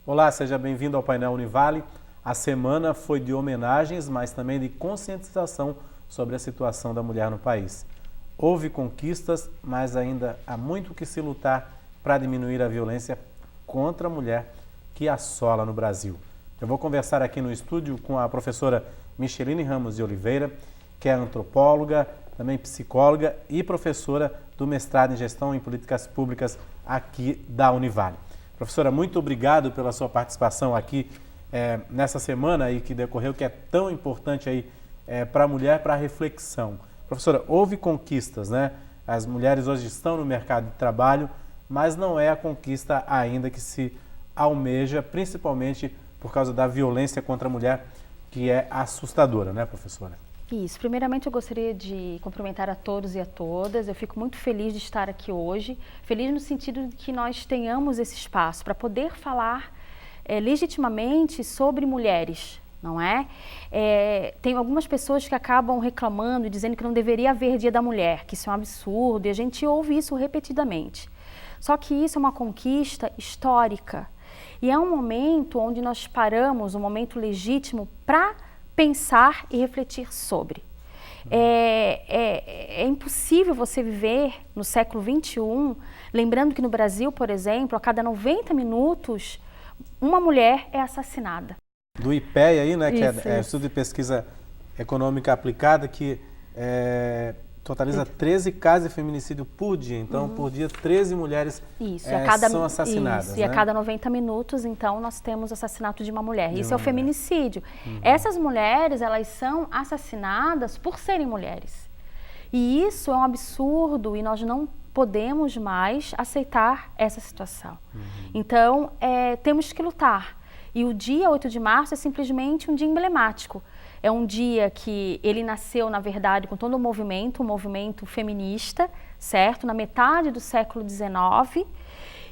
Olá, seja bem-vindo ao painel Univale. A semana foi de homenagens, mas também de conscientização sobre a situação da mulher no país. Houve conquistas, mas ainda há muito que se lutar para diminuir a violência contra a mulher que assola no Brasil. Eu vou conversar aqui no estúdio com a professora Micheline Ramos de Oliveira, que é antropóloga, também psicóloga e professora do mestrado em Gestão em Políticas Públicas aqui da Univale. Professora, muito obrigado pela sua participação aqui nessa semana aí que decorreu, que é tão importante aí para a mulher, para a reflexão. Professora, houve conquistas, né? As mulheres hoje estão no mercado de trabalho, mas não é a conquista ainda que se almeja, principalmente por causa da violência contra a mulher, que é assustadora, né, professora? Isso. Primeiramente, eu gostaria de cumprimentar a todos e a todas. Eu fico muito feliz de estar aqui hoje. Feliz no sentido de que nós tenhamos esse espaço para poder falar legitimamente sobre mulheres, não é? Tem algumas pessoas que acabam reclamando e dizendo que não deveria haver Dia da Mulher, que isso é um absurdo, e a gente ouve isso repetidamente. Só que isso é uma conquista histórica. E é um momento onde nós paramos, um momento legítimo para pensar e refletir sobre. É impossível você viver no século XXI, lembrando que no Brasil, por exemplo, a cada 90 minutos, uma mulher é assassinada. Do IPEA aí, né, que Isso. é Estudo de Pesquisa Econômica Aplicada, que totaliza 13 casos de feminicídio por dia. Então, por dia, 13 mulheres são assassinadas. Isso, né? e a cada 90 minutos, então, nós temos o assassinato de uma mulher. Isso é o feminicídio. Essas mulheres, elas são assassinadas por serem mulheres. E isso é um absurdo e nós não podemos mais aceitar essa situação. Então, temos que lutar. E o dia 8 de março é simplesmente um dia emblemático. É um dia que ele nasceu, na verdade, com todo um movimento feminista, certo? Na metade do século XIX,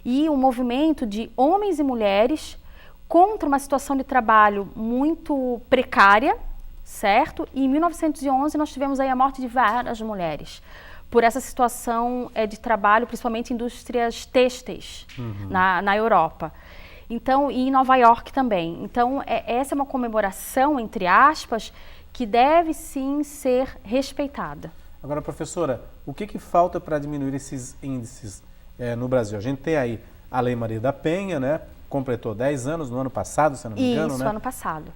e um movimento de homens e mulheres contra uma situação de trabalho muito precária, certo? E em 1911 nós tivemos aí a morte de várias mulheres por essa situação de trabalho, principalmente em indústrias têxteis na Europa. Então, e em Nova York também. Então, essa é uma comemoração, entre aspas, que deve sim ser respeitada. Agora, professora, o que falta para diminuir esses índices no Brasil? A gente tem aí a Lei Maria da Penha, né? Completou 10 anos no ano passado, se não me engano, né? Isso, ano passado.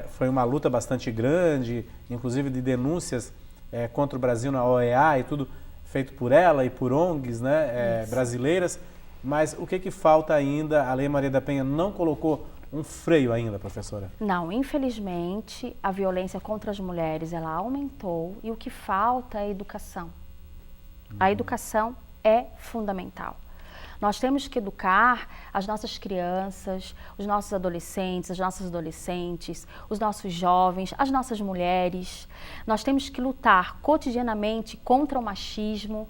Foi uma luta bastante grande, inclusive de denúncias contra o Brasil na OEA e tudo feito por ela e por ONGs, né? Brasileiras. Mas o que falta ainda? A Lei Maria da Penha não colocou um freio ainda, professora? Não, infelizmente, a violência contra as mulheres, ela aumentou e o que falta é a educação. A educação é fundamental. Nós temos que educar as nossas crianças, os nossos adolescentes, as nossas adolescentes, os nossos jovens, as nossas mulheres. Nós temos que lutar cotidianamente contra o machismo.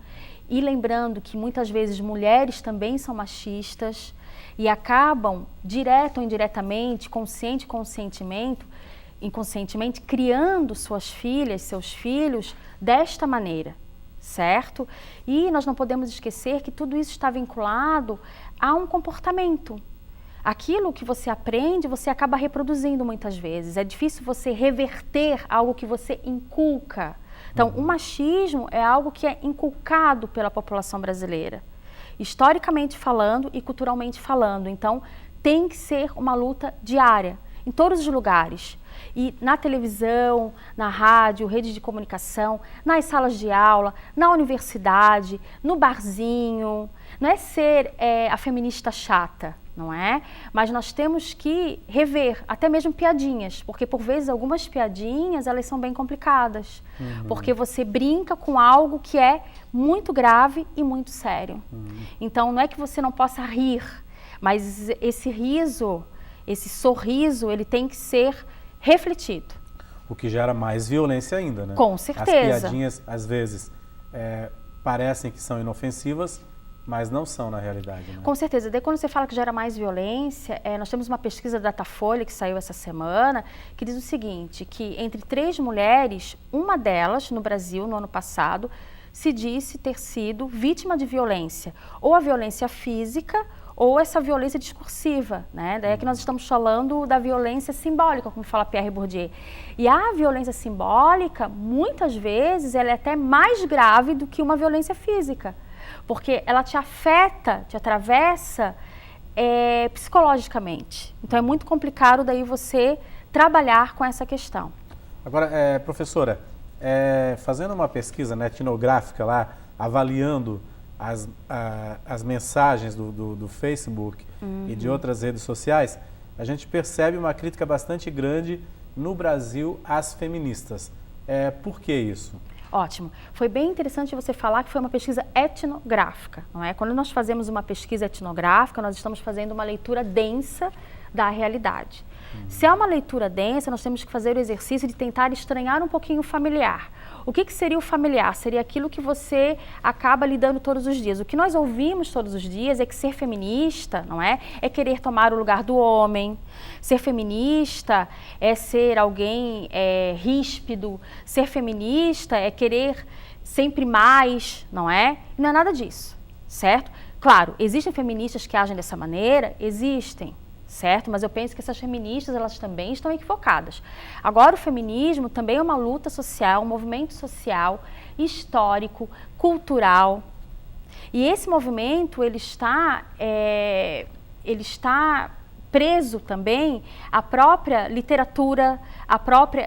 E lembrando que muitas vezes mulheres também são machistas e acabam, direto ou indiretamente, inconscientemente, criando suas filhas, seus filhos desta maneira, certo? E nós não podemos esquecer que tudo isso está vinculado a um comportamento. Aquilo que você aprende, você acaba reproduzindo muitas vezes. É difícil você reverter algo que você inculca. Então, o machismo é algo que é inculcado pela população brasileira, historicamente falando e culturalmente falando. Então, tem que ser uma luta diária, em todos os lugares. E na televisão, na rádio, rede de comunicação, nas salas de aula, na universidade, no barzinho. Não é ser a feminista chata, não é? Mas nós temos que rever, até mesmo piadinhas, porque por vezes algumas piadinhas, elas são bem complicadas, porque você brinca com algo que é muito grave e muito sério. Então não é que você não possa rir, mas esse riso, esse sorriso, ele tem que ser refletido. O que gera mais violência ainda, né? Com certeza. As piadinhas, às vezes, parecem que são inofensivas, mas não são na realidade, né? Com certeza. Daí quando você fala que gera mais violência, nós temos uma pesquisa da Datafolha que saiu essa semana, que diz o seguinte, que entre 3 mulheres, uma delas no Brasil, no ano passado, se disse ter sido vítima de violência, ou a violência física ou essa violência discursiva, né? Daí é que nós estamos falando da violência simbólica, como fala Pierre Bourdieu. E a violência simbólica, muitas vezes, ela é até mais grave do que uma violência física, porque ela te afeta, te atravessa psicologicamente. Então é muito complicado daí você trabalhar com essa questão. Agora, professora, fazendo uma pesquisa, né, etnográfica lá, avaliando as mensagens do Facebook e de outras redes sociais, a gente percebe uma crítica bastante grande no Brasil às feministas. Por que isso? Ótimo. Foi bem interessante você falar que foi uma pesquisa etnográfica, não é? Quando nós fazemos uma pesquisa etnográfica, nós estamos fazendo uma leitura densa da realidade. Se é uma leitura densa, nós temos que fazer o exercício de tentar estranhar um pouquinho o familiar. O que seria o familiar? Seria aquilo que você acaba lidando todos os dias. O que nós ouvimos todos os dias é que ser feminista, não é? É querer tomar o lugar do homem. Ser feminista é ser alguém ríspido. Ser feminista é querer sempre mais, não é? E não é nada disso, certo? Claro, existem feministas que agem dessa maneira? Existem. Certo? Mas eu penso que essas feministas, elas também estão equivocadas. Agora, o feminismo também é uma luta social, um movimento social, histórico, cultural. E esse movimento, ele está preso também à própria literatura,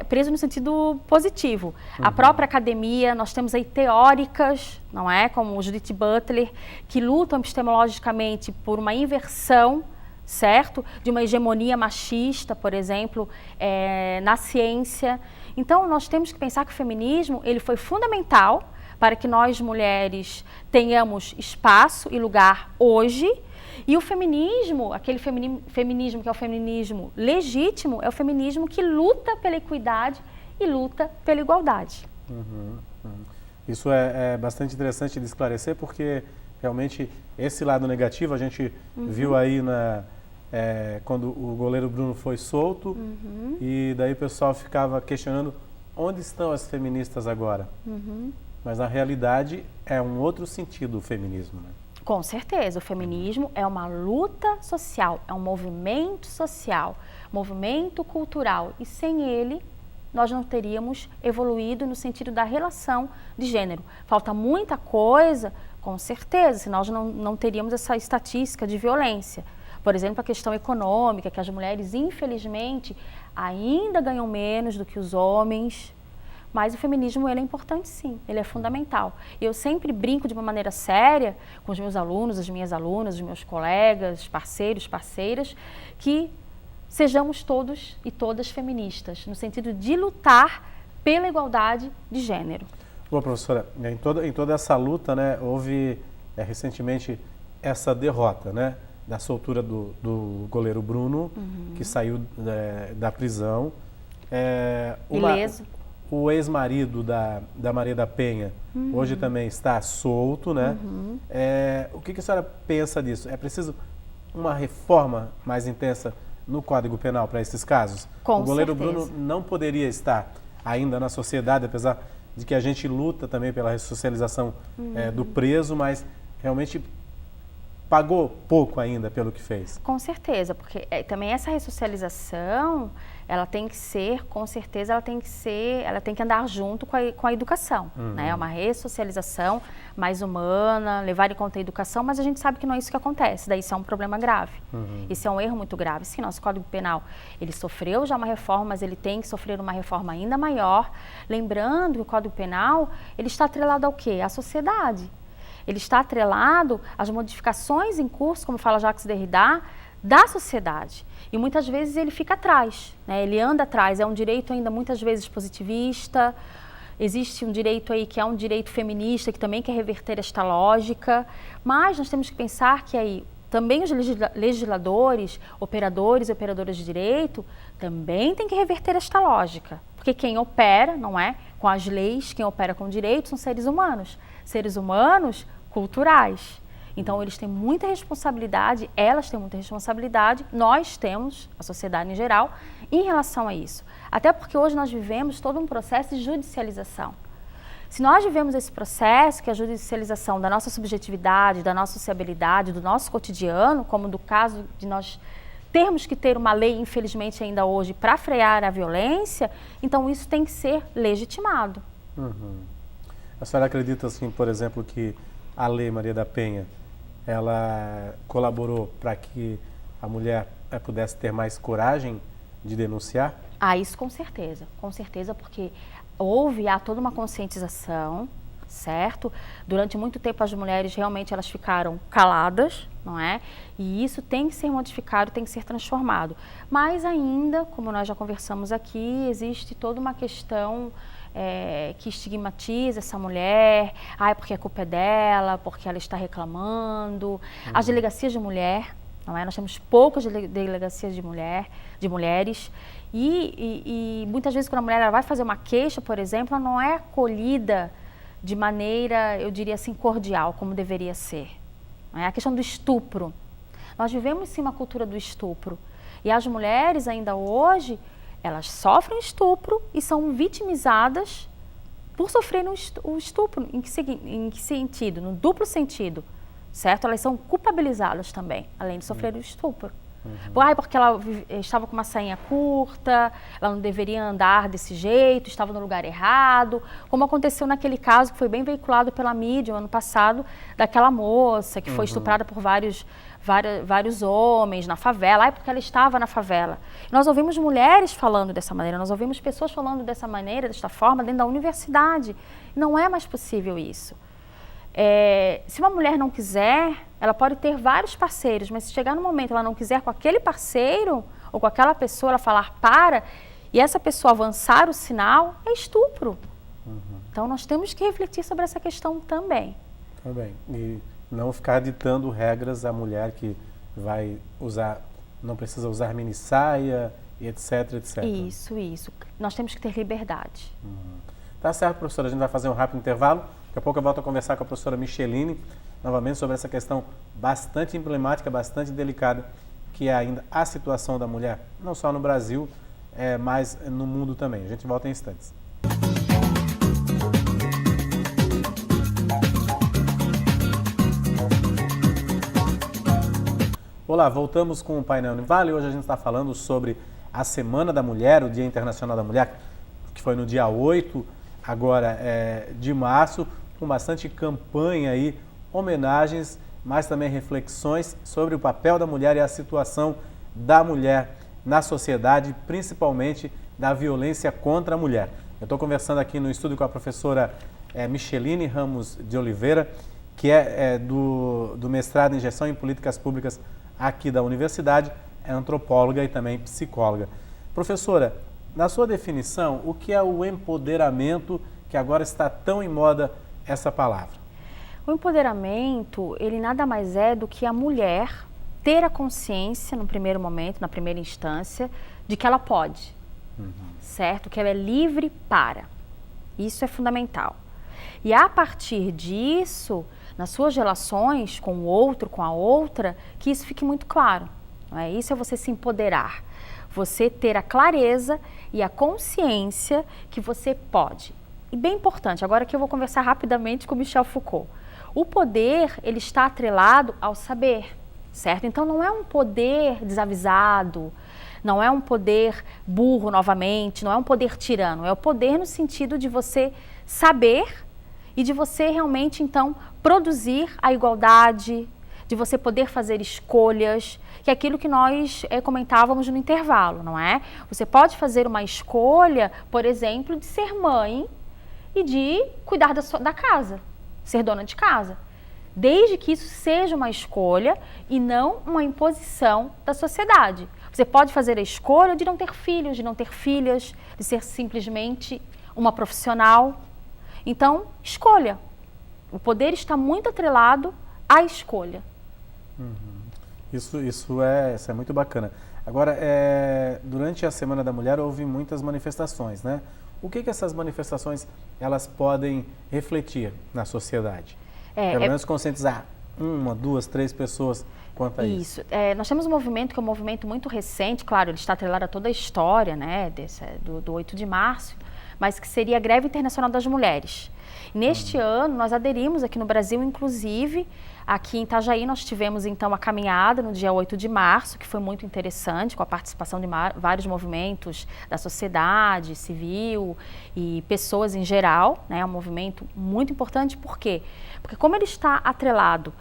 preso no sentido positivo. A própria academia, nós temos aí teóricas, não é? Como Judith Butler, que lutam epistemologicamente por uma inversão, certo? De uma hegemonia machista, por exemplo, na ciência. Então, nós temos que pensar que o feminismo, ele foi fundamental para que nós, mulheres, tenhamos espaço e lugar hoje. E o feminismo, aquele feminismo que é o feminismo legítimo, é o feminismo que luta pela equidade e luta pela igualdade. Isso é bastante interessante de esclarecer, porque realmente esse lado negativo a gente viu aí quando o goleiro Bruno foi solto, e daí o pessoal ficava questionando onde estão as feministas agora. Mas na realidade é um outro sentido o feminismo, né? Com certeza, o feminismo é uma luta social, é um movimento social, movimento cultural, e sem ele nós não teríamos evoluído no sentido da relação de gênero. Falta muita coisa, com certeza, senão nós não teríamos essa estatística de violência. Por exemplo, a questão econômica, que as mulheres, infelizmente, ainda ganham menos do que os homens. Mas o feminismo, ele é importante sim, ele é fundamental. E eu sempre brinco de uma maneira séria com os meus alunos, as minhas alunas, os meus colegas, parceiros, parceiras, que sejamos todos e todas feministas, no sentido de lutar pela igualdade de gênero. Bom, professora, em toda essa luta, né, houve recentemente essa derrota, né, da soltura do goleiro Bruno, que saiu da prisão. Ileso. O ex-marido da Maria da Penha hoje também está solto, né? O que a senhora pensa disso? É preciso uma reforma mais intensa no Código Penal para esses casos? Com o goleiro certeza. Bruno não poderia estar ainda na sociedade, apesar de que a gente luta também pela ressocialização do preso, mas realmente pagou pouco ainda pelo que fez. Com certeza, porque também essa ressocialização, ela tem que ser, com certeza, ela tem que andar junto com a educação, né? É uma ressocialização mais humana, levar em conta a educação, mas a gente sabe que não é isso que acontece, daí isso é um problema grave. Isso é um erro muito grave. Sim, nosso Código Penal, ele sofreu já uma reforma, mas ele tem que sofrer uma reforma ainda maior, lembrando que o Código Penal, ele está atrelado ao quê? À sociedade. Ele está atrelado às modificações em curso, como fala Jacques Derrida, da sociedade. E muitas vezes ele fica atrás, né? Ele anda atrás. É um direito ainda muitas vezes positivista. Existe um direito aí que é um direito feminista que também quer reverter esta lógica. Mas nós temos que pensar que aí também os legisladores, operadores e operadoras de direito também têm que reverter esta lógica. Porque quem opera, não é, com as leis, quem opera com o direito são seres humanos. Seres humanos culturais. Então, eles têm muita responsabilidade, elas têm muita responsabilidade, nós temos, a sociedade em geral, em relação a isso. Até porque hoje nós vivemos todo um processo de judicialização. Se nós vivemos esse processo, que é a judicialização da nossa subjetividade, da nossa sociabilidade, do nosso cotidiano, como do caso de nós termos que ter uma lei, infelizmente ainda hoje, para frear a violência, então isso tem que ser legitimado. Uhum. A senhora acredita, assim, por exemplo, que a Lei Maria da Penha, ela colaborou para que a mulher pudesse ter mais coragem de denunciar? Ah, isso com certeza, porque há toda uma conscientização, certo? Durante muito tempo as mulheres realmente elas ficaram caladas, não é? E isso tem que ser modificado, tem que ser transformado. Mas ainda, como nós já conversamos aqui, existe toda uma questão que estigmatiza essa mulher, porque a culpa é dela, porque ela está reclamando. As delegacias de mulher, não é? Nós temos poucas delegacias de mulheres, e muitas vezes quando a mulher ela vai fazer uma queixa, por exemplo, ela não é acolhida de maneira, eu diria assim, cordial, como deveria ser. Não é? A questão do estupro. Nós vivemos sim uma cultura do estupro, e as mulheres ainda hoje, elas sofrem estupro e são vitimizadas por sofrerem o estupro. Em que sentido? No duplo sentido, certo? Elas são culpabilizadas também, além de sofrer o estupro. Porque ela estava com uma sainha curta, ela não deveria andar desse jeito, estava no lugar errado, como aconteceu naquele caso que foi bem veiculado pela mídia no ano passado, daquela moça que foi estuprada por vários homens na favela, porque ela estava na favela. Nós ouvimos mulheres falando dessa maneira, nós ouvimos pessoas falando dessa maneira, desta forma, dentro da universidade. Não é mais possível isso. Se uma mulher não quiser, ela pode ter vários parceiros, mas se chegar no momento ela não quiser com aquele parceiro ou com aquela pessoa, ela falar para, e essa pessoa avançar o sinal, é estupro. Então nós temos que refletir sobre essa questão também. Também. E não ficar ditando regras à mulher que vai usar, não precisa usar mini saia, e etc, etc. Isso. Nós temos que ter liberdade. Tá certo, professora. A gente vai fazer um rápido intervalo. Daqui a pouco eu volto a conversar com a professora Micheline, novamente sobre essa questão bastante emblemática, bastante delicada, que é ainda a situação da mulher, não só no Brasil, mas no mundo também. A gente volta em instantes. Olá, voltamos com o Painel Univale. Hoje a gente está falando sobre a Semana da Mulher, o Dia Internacional da Mulher, que foi no dia 8 agora de março, com bastante campanha aí, homenagens, mas também reflexões sobre o papel da mulher e a situação da mulher na sociedade, principalmente da violência contra a mulher. Eu estou conversando aqui no estúdio com a professora Micheline Ramos de Oliveira, que é do mestrado em Gestão em Políticas Públicas aqui da universidade, é antropóloga e também psicóloga. Professora, na sua definição, o que é o empoderamento, que agora está tão em moda essa palavra? O empoderamento, ele nada mais é do que a mulher ter a consciência, no primeiro momento, na primeira instância, de que ela pode, certo? Que ela é livre para. Isso é fundamental. E a partir disso, nas suas relações com o outro, com a outra, que isso fique muito claro. Não é? Isso é você se empoderar. Você ter a clareza e a consciência que você pode. E bem importante, agora que eu vou conversar rapidamente com Michel Foucault. O poder, ele está atrelado ao saber, certo? Então não é um poder desavisado, não é um poder burro novamente, não é um poder tirano, é o poder no sentido de você saber e de você realmente, então, produzir a igualdade, de você poder fazer escolhas, que é aquilo que nós comentávamos no intervalo, não é? Você pode fazer uma escolha, por exemplo, de ser mãe e de cuidar da casa, ser dona de casa, desde que isso seja uma escolha e não uma imposição da sociedade. Você pode fazer a escolha de não ter filhos, de não ter filhas, de ser simplesmente uma profissional. Então, escolha. O poder está muito atrelado à escolha. Isso é muito bacana. Agora, durante a Semana da Mulher houve muitas manifestações, né? O que essas manifestações elas podem refletir na sociedade? Pelo menos conscientizar 1, 2, 3 pessoas quanto a isso. Nós temos um movimento que é um movimento muito recente, claro, ele está atrelado a toda a história, né, do 8 de março, mas que seria a Greve Internacional das Mulheres. Neste ano, nós aderimos aqui no Brasil, inclusive, aqui em Itajaí, nós tivemos então a caminhada no dia 8 de março, que foi muito interessante, com a participação de vários movimentos da sociedade civil e pessoas em geral, né? É um movimento muito importante, por quê? Porque como ele está atrelado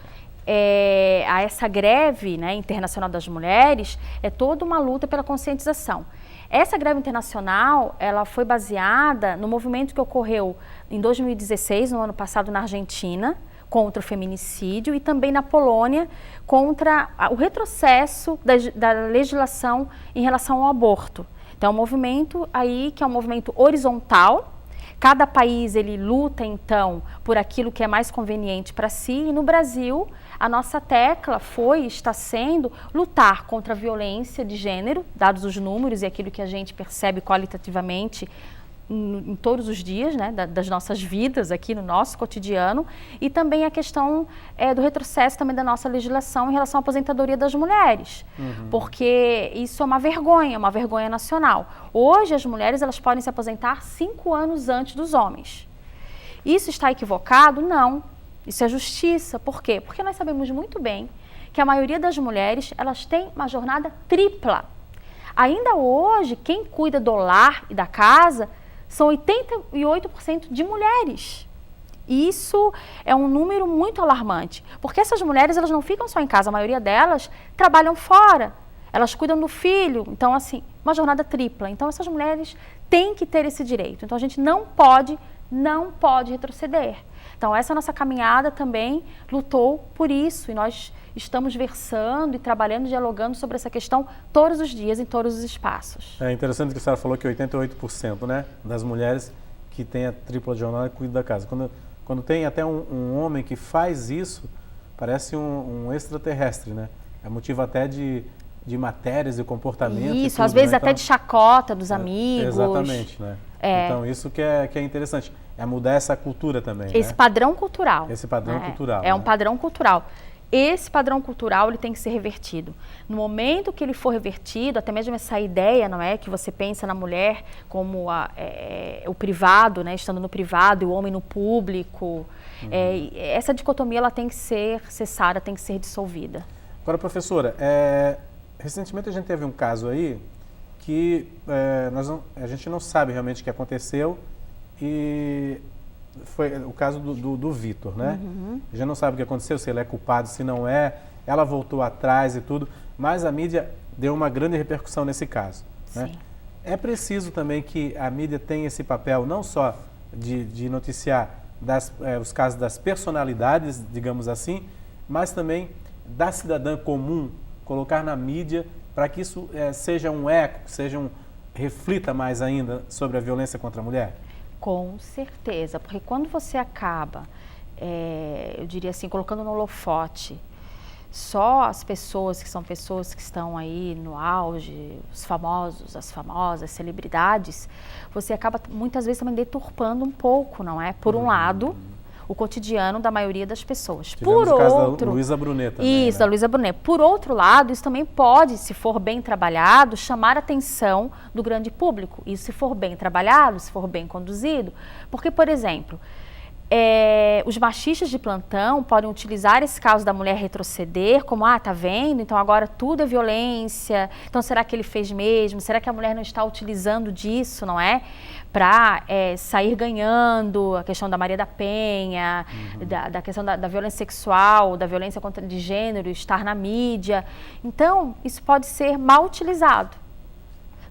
a essa greve, né, internacional das mulheres, é toda uma luta pela conscientização. Essa greve internacional, ela foi baseada no movimento que ocorreu em 2016, no ano passado, na Argentina, contra o feminicídio, e também na Polônia, contra o retrocesso da legislação em relação ao aborto. Então, é um movimento aí que é um movimento horizontal. Cada país, ele luta, então, por aquilo que é mais conveniente para si. E no Brasil, a nossa tecla está sendo lutar contra a violência de gênero, dados os números e aquilo que a gente percebe qualitativamente em todos os dias, né, das nossas vidas aqui no nosso cotidiano, e também a questão do retrocesso também da nossa legislação em relação à aposentadoria das mulheres, porque isso é uma vergonha nacional. Hoje as mulheres elas podem se aposentar 5 anos antes dos homens. Isso está equivocado? Não. Isso é justiça. Por quê? Porque nós sabemos muito bem que a maioria das mulheres elas têm uma jornada tripla. Ainda hoje, quem cuida do lar e da casa são 88% de mulheres. Isso é um número muito alarmante, porque essas mulheres elas não ficam só em casa, a maioria delas trabalham fora, elas cuidam do filho, então assim, uma jornada tripla. Então essas mulheres têm que ter esse direito, então a gente não pode retroceder. Então essa nossa caminhada também lutou por isso, e nós estamos versando e trabalhando, dialogando sobre essa questão todos os dias, em todos os espaços. É interessante que a senhora falou que 88%, né, das mulheres que têm a tripla jornada cuidam da casa. Quando tem até um homem que faz isso, parece um extraterrestre, né? É motivo até de matérias e comportamento. Isso, tudo, às vezes né? até de chacota dos amigos. Exatamente, né? Então isso que é interessante, é mudar essa cultura também. Esse padrão cultural. Esse padrão cultural. É um padrão cultural. Esse padrão cultural ele tem que ser revertido. No momento que ele for revertido, até mesmo essa ideia, não é, que você pensa na mulher como o privado, né, estando no privado e o homem no público, essa dicotomia ela tem que ser cessada, tem que ser dissolvida. Agora, professora, recentemente a gente teve um caso aí que a gente não sabe realmente o que aconteceu, e foi o caso do Vitor, né? A gente não sabe o que aconteceu, se ele é culpado, se não é. Ela voltou atrás e tudo, mas a mídia deu uma grande repercussão nesse caso, né? É preciso também que a mídia tenha esse papel, não só de noticiar os casos das personalidades, digamos assim, mas também da cidadã comum, colocar na mídia para que isso seja um eco, reflita mais ainda sobre a violência contra a mulher? Com certeza, porque quando você acaba, eu diria assim, colocando no holofote só as pessoas que estão aí no auge, os famosos, as famosas, celebridades, você acaba muitas vezes também deturpando um pouco, não é? Por um lado, o cotidiano da maioria das pessoas. Tivemos o caso da Luísa Brunet também, isso, né? Da Luísa Brunet. Por outro lado, isso também pode, se for bem trabalhado, chamar a atenção do grande público. E se for bem trabalhado, se for bem conduzido. Porque, por exemplo, os machistas de plantão podem utilizar esse caso da mulher retroceder como, tá vendo? Então agora tudo é violência. Então será que ele fez mesmo? Será que a mulher não está utilizando disso, não é? Para sair ganhando, a questão da Maria da Penha, da questão da violência sexual, da violência de gênero, estar na mídia. Então, isso pode ser mal utilizado.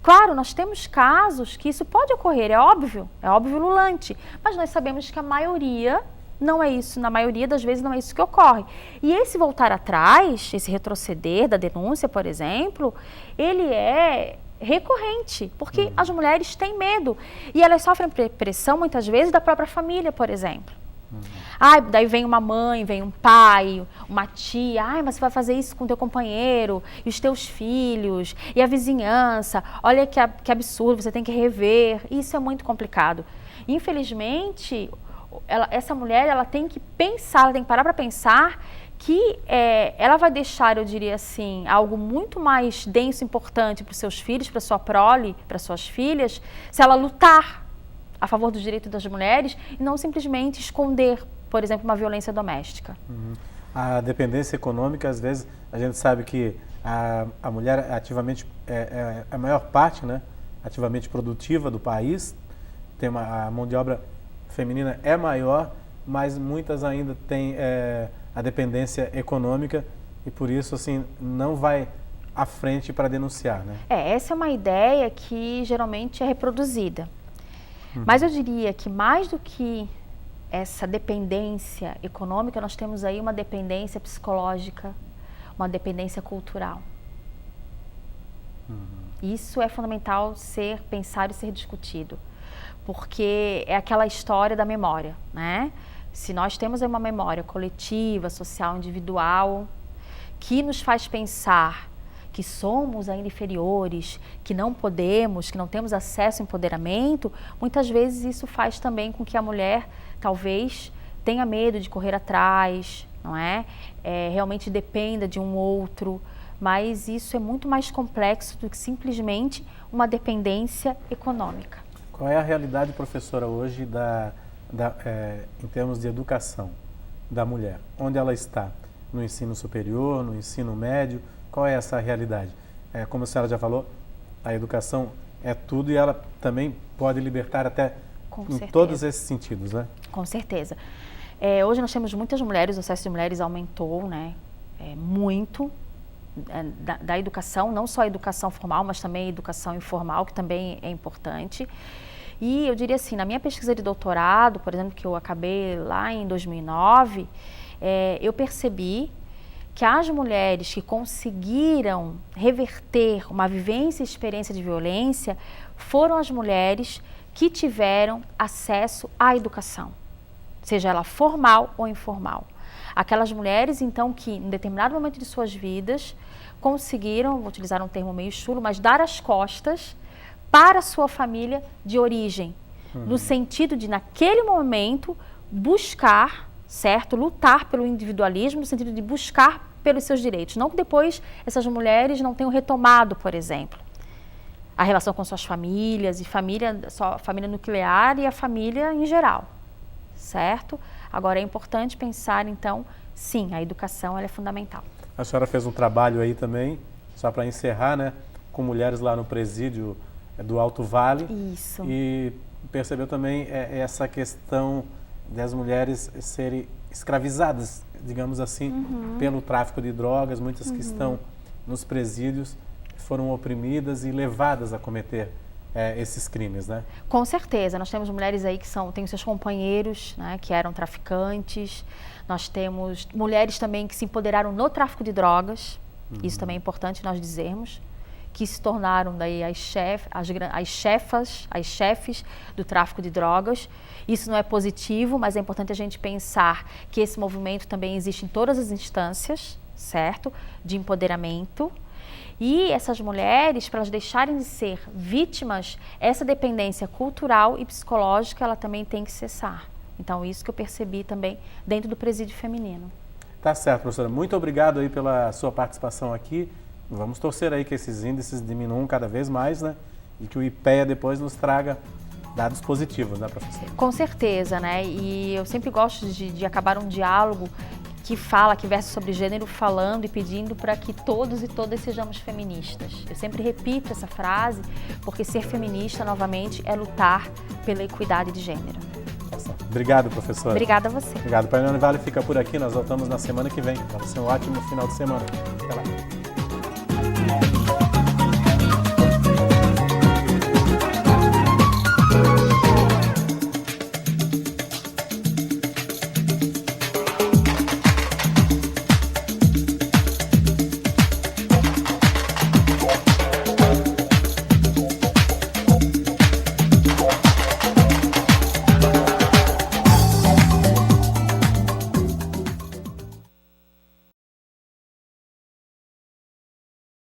Claro, nós temos casos que isso pode ocorrer, é óbvio ululante, mas nós sabemos que a maioria não é isso, na maioria das vezes não é isso que ocorre. E esse voltar atrás, esse retroceder da denúncia, por exemplo, ele é recorrente, porque as mulheres têm medo e elas sofrem pressão muitas vezes da própria família, por exemplo. Daí vem uma mãe, vem um pai, uma tia, mas você vai fazer isso com o teu companheiro, e os teus filhos, e a vizinhança, olha que absurdo, você tem que rever. Isso é muito complicado. Infelizmente, essa mulher ela tem que pensar, ela tem que parar para pensar que ela vai deixar, eu diria assim, algo muito mais denso e importante para os seus filhos, para sua prole, para suas filhas, se ela lutar a favor dos direitos das mulheres e não simplesmente esconder, por exemplo, uma violência doméstica. A dependência econômica, às vezes, a gente sabe que a mulher ativamente é a maior parte, né, ativamente produtiva do país, a mão de obra feminina é maior, mas muitas ainda têm a dependência econômica e por isso assim não vai à frente para denunciar, né? Essa é uma ideia que geralmente é reproduzida. Mas eu diria que mais do que essa dependência econômica, nós temos aí uma dependência psicológica, uma dependência cultural. Isso é fundamental ser pensado e ser discutido, porque é aquela história da memória, né? Se nós temos uma memória coletiva, social, individual, que nos faz pensar que somos ainda inferiores, que não podemos, que não temos acesso ao empoderamento, muitas vezes isso faz também com que a mulher talvez tenha medo de correr atrás, não é? Realmente dependa de um outro, mas isso é muito mais complexo do que simplesmente uma dependência econômica. Qual é a realidade, professora, hoje em termos de educação da mulher? Onde ela está? No ensino superior, no ensino médio? Qual é essa realidade? Como a senhora já falou, a educação é tudo e ela também pode libertar até em todos esses sentidos, né? Com certeza. Hoje nós temos muitas mulheres, o acesso de mulheres aumentou, né? Muito da educação, não só a educação formal, mas também a educação informal, que também é importante. E eu diria assim, na minha pesquisa de doutorado, por exemplo, que eu acabei lá em 2009, eu percebi que as mulheres que conseguiram reverter uma vivência e experiência de violência foram as mulheres que tiveram acesso à educação, seja ela formal ou informal. Aquelas mulheres, então, que em determinado momento de suas vidas conseguiram, vou utilizar um termo meio chulo, mas dar as costas para a sua família de origem, no sentido de, naquele momento, buscar, certo, lutar pelo individualismo, no sentido de buscar pelos seus direitos. Não que depois essas mulheres não tenham retomado, por exemplo, a relação com suas famílias, e só a família nuclear e a família em geral, certo? Agora é importante pensar, então, sim, a educação ela é fundamental. A senhora fez um trabalho aí também, só para encerrar, né, com mulheres lá no presídio do Alto Vale. Isso. E percebeu também essa questão das mulheres serem escravizadas, digamos assim, pelo tráfico de drogas. Muitas que estão nos presídios foram oprimidas e levadas a cometer esses crimes, né? Com certeza. Nós temos mulheres aí que têm seus companheiros, né, que eram traficantes. Nós temos mulheres também que se empoderaram no tráfico de drogas. Isso também é importante nós dizermos, que se tornaram daí as chefes do tráfico de drogas. Isso não é positivo, mas é importante a gente pensar que esse movimento também existe em todas as instâncias, certo? De empoderamento. E essas mulheres, para elas deixarem de ser vítimas, essa dependência cultural e psicológica, ela também tem que cessar. Então, isso que eu percebi também dentro do presídio feminino. Tá certo, professora. Muito obrigado aí pela sua participação aqui. Vamos torcer aí que esses índices diminuam cada vez mais, né? E que o IPEA depois nos traga dados positivos, né, professora? Com certeza, né? E eu sempre gosto de acabar um diálogo que versa sobre gênero, falando e pedindo para que todos e todas sejamos feministas. Eu sempre repito essa frase, porque ser feminista, novamente, é lutar pela equidade de gênero. Obrigado, professora. Obrigada a você. Obrigado. Painel Univale fica por aqui. Nós voltamos na semana que vem. Vai ser um ótimo final de semana. Até lá.